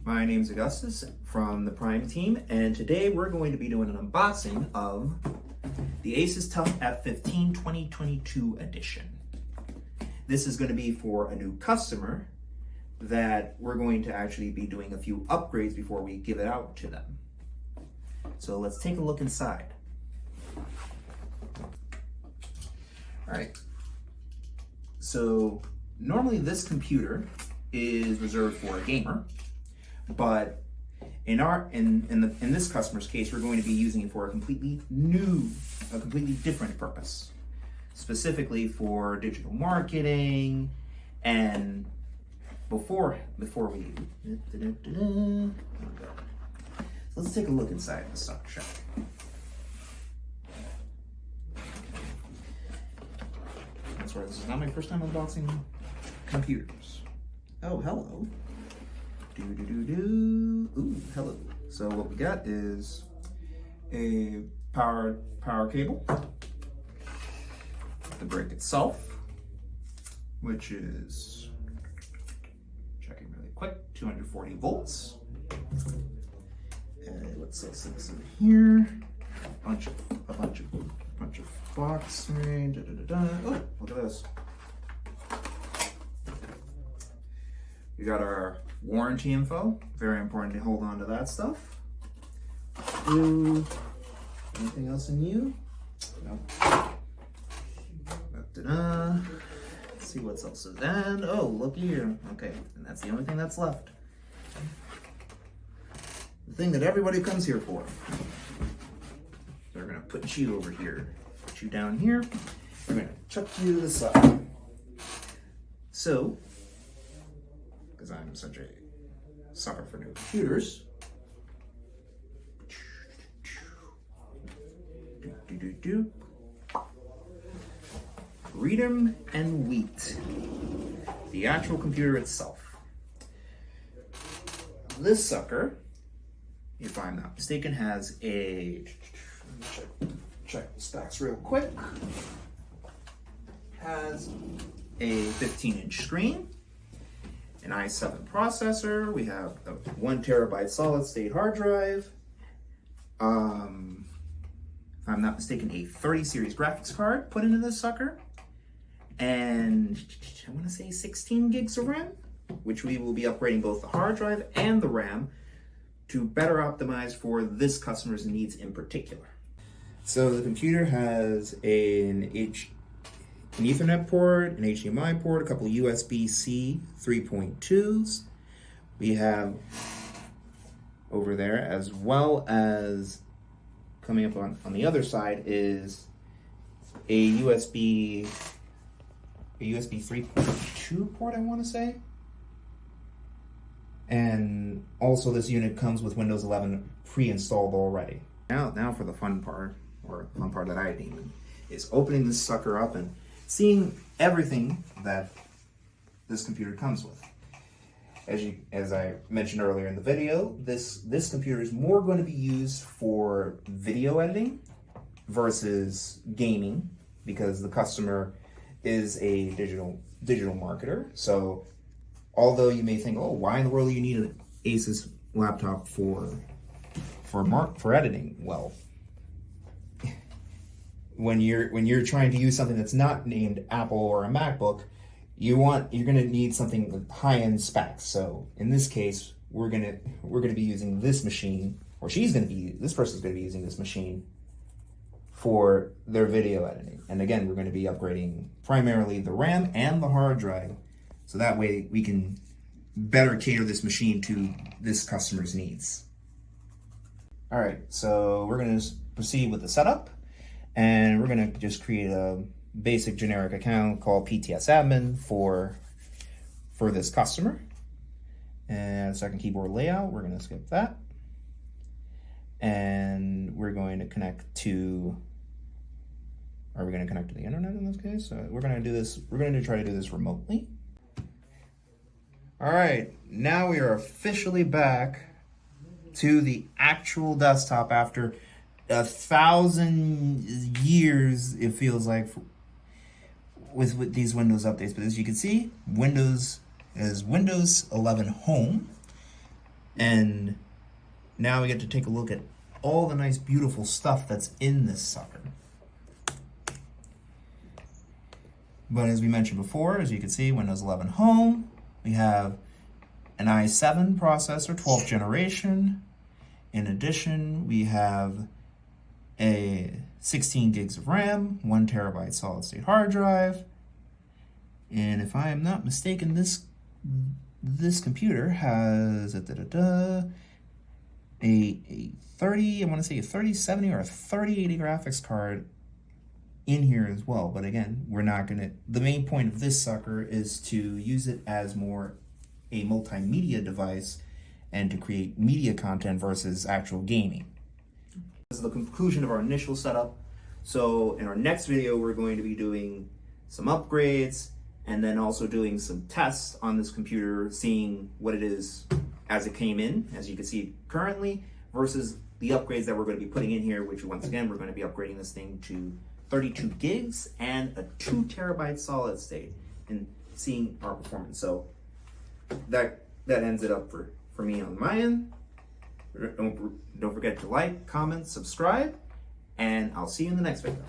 My name is Augustus from the Prime team, and today we're going to be doing an unboxing of the Asus TUF F15 2022 edition. This is going to be for a new customer that we're going to actually be doing a few upgrades before we give it out to them. So let's take a look inside. All right. So normally this computer is reserved for a gamer, but in this customer's case, we're going to be using it for a completely different purpose, specifically for digital marketing. And before we let's take a look inside the stock shop. That's right, this is not my first time unboxing computers. Oh, hello. Ooh, hello. So what we got is a power cable, the brick itself, which is, checking really quick, 240 volts. And what's else is in here? A bunch of box. Oh, look at this. We got our warranty info. Very important to hold on to that stuff. Ooh, anything else in you? No. Let's see what else is. And oh, look here. Okay, and that's the only thing that's left. The thing that everybody comes here for. So we're gonna put you over here, put you down here. We're gonna chuck you to the side. So, because I'm such a sucker for new computers, Freedom and Wheat, the actual computer itself. This sucker, if I'm not mistaken, has a, check the specs real quick, has a 15-inch screen, an i7 processor. We have a 1 terabyte solid state hard drive. If I'm not mistaken, a 30 series graphics card put into this sucker. And I want to say 16 gigs of RAM, which we will be upgrading both the hard drive and the RAM to better optimize for this customer's needs in particular. So the computer has an Ethernet port, an HDMI port, a couple of USB-C 3.2s. We have over there, as well as coming up on the other side, is a USB 3.2 port, I want to say. And also this unit comes with Windows 11 pre-installed already. Now for the fun part, or the fun part that I deem, is opening this sucker up and seeing everything that this computer comes with. As I mentioned earlier in the video, this computer is more going to be used for video editing versus gaming, because the customer is a digital marketer. So although you may think, oh, why in the world do you need an Asus laptop for editing? Well, when you're trying to use something that's not named Apple or a MacBook, you're going to need something with high-end specs. So in this case, we're going to be using this machine, or this person's going to be using this machine for their video editing. And again, we're going to be upgrading primarily the RAM and the hard drive, so that way we can better cater this machine to this customer's needs. All right, so we're going to proceed with the setup, and we're going to just create a basic generic account called PTS admin for this customer. And second keyboard layout, we're going to skip that. And we're going to connect to, are we going to connect to the internet in this case? So we're going to try to do this remotely. All right, now we are officially back to the actual desktop after 1,000 years, it feels like, with these Windows updates. But as you can see, Windows is Windows 11 Home. And now we get to take a look at all the nice, beautiful stuff that's in this sucker. But as we mentioned before, as you can see, Windows 11 Home, we have an i7 processor, 12th generation. In addition, we have a 16 gigs of RAM, 1 terabyte solid state hard drive. And if I am not mistaken, this computer has a 30, I want to say a 3070 or a 3080 graphics card in here as well. But again, we're not going to, the main point of this sucker is to use it as more a multimedia device and to create media content versus actual gaming. This is the conclusion of our initial setup. So in our next video, we're going to be doing some upgrades and then also doing some tests on this computer, seeing what it is as it came in, as you can see currently, versus the upgrades that we're going to be putting in here, which once again, we're going to be upgrading this thing to 32 gigs and a 2 terabyte solid state and seeing our performance. So that ends it up for me on my end. Don't forget to like, comment, subscribe, and I'll see you in the next video.